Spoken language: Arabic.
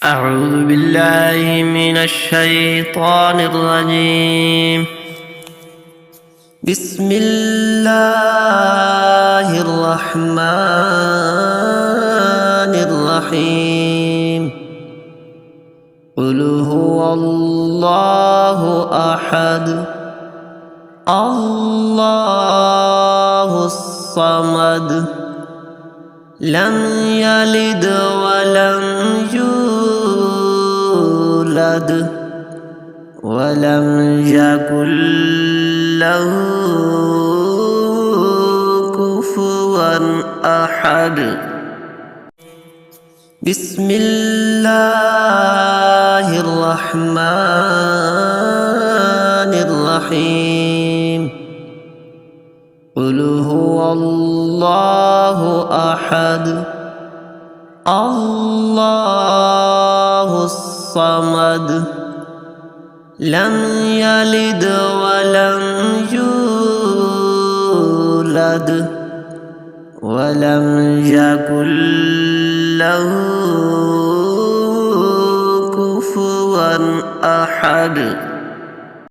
أعوذ بالله من الشيطان الرجيم. بسم الله الرحمن الرحيم. قل هو الله أحد الله الصمد لم يلد ولم يولد ولم يكن له كفوا أحد. بسم الله الرحمن الرحيم. قل هو الله أحد الله الصمد لم يلد ولم يولد ولم يكن له كفوا أحد.